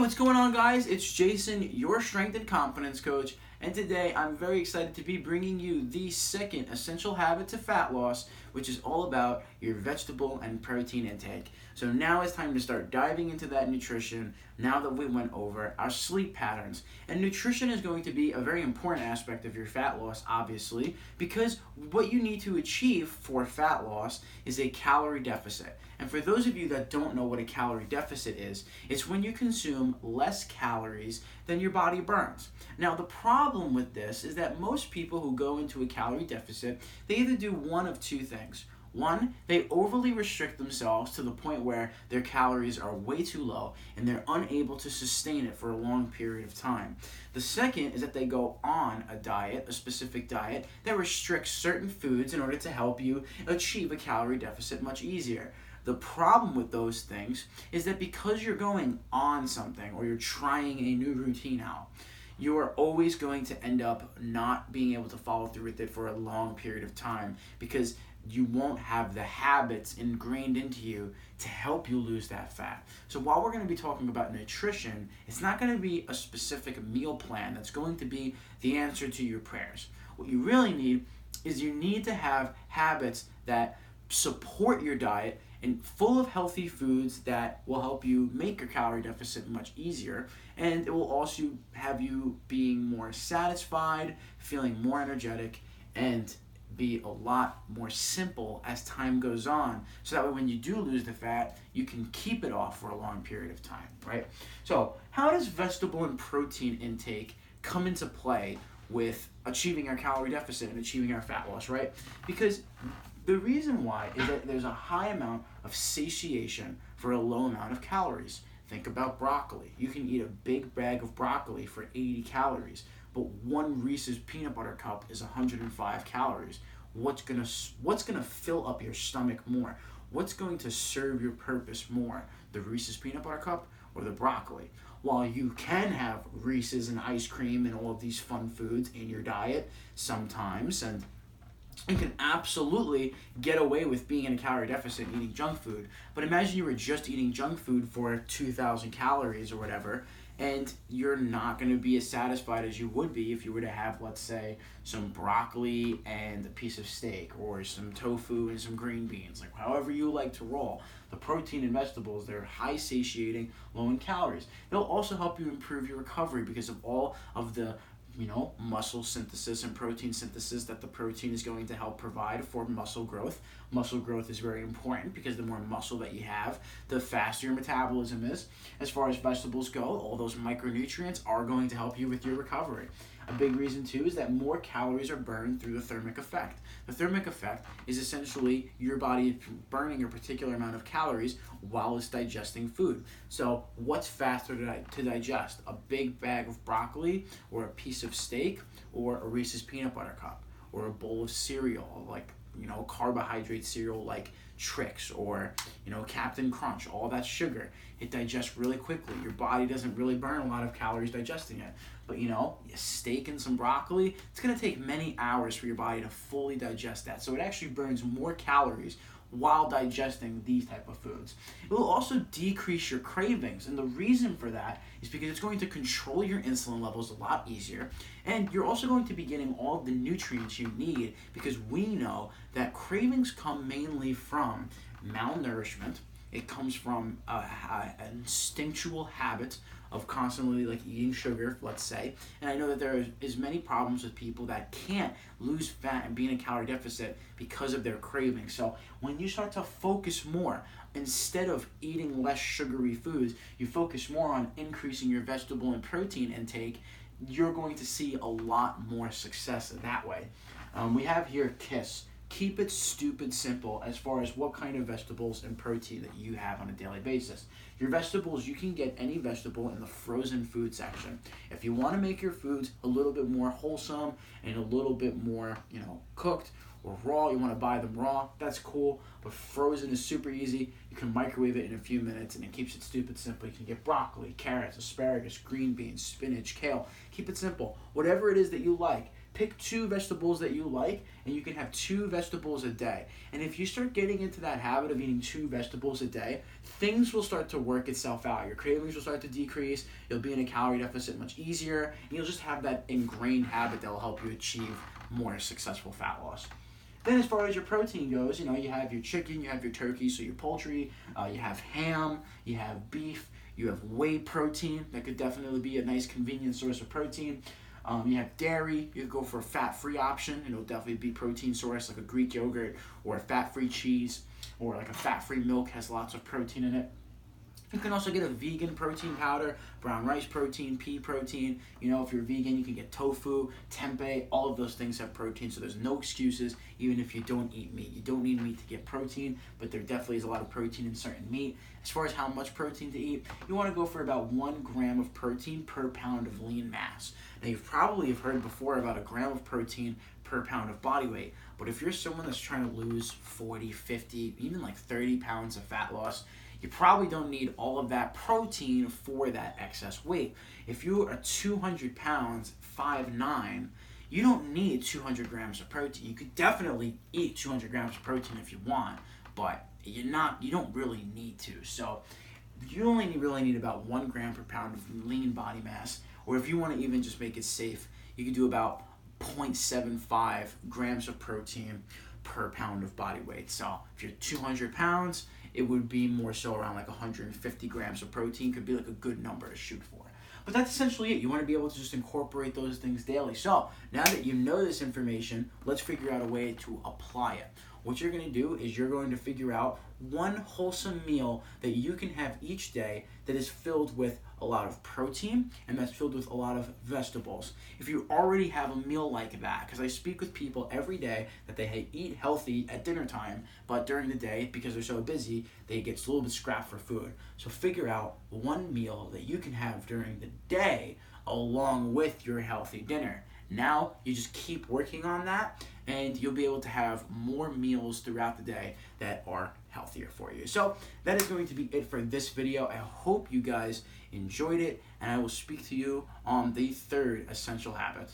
What's going on, guys? It's Jason, your strength and confidence coach, and today I'm very excited to be bringing you the second essential habit to fat loss, which is all about your vegetable and protein intake. So now it's time to start diving into that nutrition now that we went over our sleep patterns. And nutrition is going to be a very important aspect of your fat loss, obviously, because what you need to achieve for fat loss is a calorie deficit. And for those of you that don't know what a calorie deficit is, it's when you consume less calories than your body burns. Now, the problem with this is that most people who go into a calorie deficit, they either do one of two things. One, they overly restrict themselves to the point where their calories are way too low and they're unable to sustain it for a long period of time. The second is that they go on a diet, a specific diet, that restricts certain foods in order to help you achieve a calorie deficit much easier. The problem with those things is that because you're going on something or you're trying a new routine out, you are always going to end up not being able to follow through with it for a long period of time because you won't have the habits ingrained into you to help you lose that fat. So while we're going to be talking about nutrition, it's not going to be a specific meal plan that's going to be the answer to your prayers. What you really need is you need to have habits that support your diet and full of healthy foods that will help you make your calorie deficit much easier, and it will also have you being more satisfied, feeling more energetic, and be a lot more simple as time goes on, so that way when you do lose the fat, you can keep it off for a long period of time, right? So how does vegetable and protein intake come into play with achieving our calorie deficit and achieving our fat loss, right? Because the reason why is that there's a high amount of satiation for a low amount of calories. Think about broccoli. You can eat a big bag of broccoli for 80 calories, but one Reese's peanut butter cup is 105 calories. What's gonna fill up your stomach more? What's going to serve your purpose more? The Reese's peanut butter cup or the broccoli? While you can have Reese's and ice cream and all of these fun foods in your diet sometimes, and you can absolutely get away with being in a calorie deficit and eating junk food. But imagine you were just eating junk food for 2,000 calories or whatever, and you're not going to be as satisfied as you would be if you were to have, let's say, some broccoli and a piece of steak, or some tofu and some green beans, like however you like to roll. The protein in vegetables, they're high satiating, low in calories. They'll also help you improve your recovery because of all of the muscle synthesis and protein synthesis that the protein is going to help provide for muscle growth. Muscle growth is very important because the more muscle that you have, the faster your metabolism is. As far as vegetables go, all those micronutrients are going to help you with your recovery. A big reason too is that more calories are burned through the thermic effect. The thermic effect is essentially your body burning a particular amount of calories while it's digesting food. So what's faster to digest? A big bag of broccoli, or a piece of steak, or a Reese's peanut butter cup, or a bowl of cereal, like carbohydrate cereal like Trix, or Captain Crunch. All that sugar, it digests really quickly. Your body doesn't really burn a lot of calories digesting it. But a steak and some broccoli, it's going to take many hours for your body to fully digest that. So it actually burns more calories while digesting these type of foods. It will also decrease your cravings, and the reason for that is because it's going to control your insulin levels a lot easier, and you're also going to be getting all of the nutrients you need, because we know that cravings come mainly from malnourishment. It comes from an instinctual habit of constantly eating sugar, let's say. And I know that there is many problems with people that can't lose fat and be in a calorie deficit because of their cravings. So when you start to focus more, instead of eating less sugary foods, you focus more on increasing your vegetable and protein intake, you're going to see a lot more success that way. We have here KISS. Keep it stupid simple as far as what kind of vegetables and protein that you have on a daily basis. Your vegetables, you can get any vegetable in the frozen food section. If you want to make your foods a little bit more wholesome and a little bit more, cooked or raw, you want to buy them raw, that's cool. But frozen is super easy. You can microwave it in a few minutes and it keeps it stupid simple. You can get broccoli, carrots, asparagus, green beans, spinach, kale. Keep it simple. Whatever it is that you like, Pick 2 vegetables that you like, and you can have 2 vegetables a day. And if you start getting into that habit of eating 2 vegetables a day, things will start to work itself out. Your cravings will start to decrease, you'll be in a calorie deficit much easier, and you'll just have that ingrained habit that will help you achieve more successful fat loss. Then as far as your protein goes, you have your chicken, you have your turkey, so your poultry, you have ham, you have beef, you have whey protein. That could definitely be a nice convenient source of protein. You have dairy. You could go for a fat-free option. It'll definitely be protein source, like a Greek yogurt or a fat-free cheese, or like a fat-free milk has lots of protein in it. You can also get a vegan protein powder, brown rice protein, pea protein. If you're vegan, you can get tofu, tempeh. All of those things have protein, so there's no excuses, even if you don't eat meat. You don't need meat to get protein, but there definitely is a lot of protein in certain meat. As far as how much protein to eat, you want to go for about 1 gram of protein per pound of lean mass. Now, you've probably heard before about a gram of protein per pound of body weight, but if you're someone that's trying to lose 40, 50, even like 30 pounds of fat loss, you probably don't need all of that protein for that excess weight. If you are 200 pounds, 5'9", you don't need 200 grams of protein. You could definitely eat 200 grams of protein if you want, but you don't really need to. So you only really need about 1 gram per pound of lean body mass, or if you want to even just make it safe, you could do about 0.75 grams of protein per pound of body weight. So if you're 200 pounds, it would be more so around like 150 grams of protein could be like a good number to shoot for. But that's essentially it. You want to be able to just incorporate those things daily. So now that you know this information, let's figure out a way to apply it. What you're going to do is you're going to figure out one wholesome meal that you can have each day that is filled with a lot of protein and that's filled with a lot of vegetables. If you already have a meal like that, because I speak with people every day that they eat healthy at dinner time, but during the day, because they're so busy, they get a little bit scrapped for food. So figure out one meal that you can have during the day along with your healthy dinner. Now you just keep working on that, and you'll be able to have more meals throughout the day that are healthier for you. So that is going to be it for this video. I hope you guys enjoyed it, and I will speak to you on the 3rd essential habit.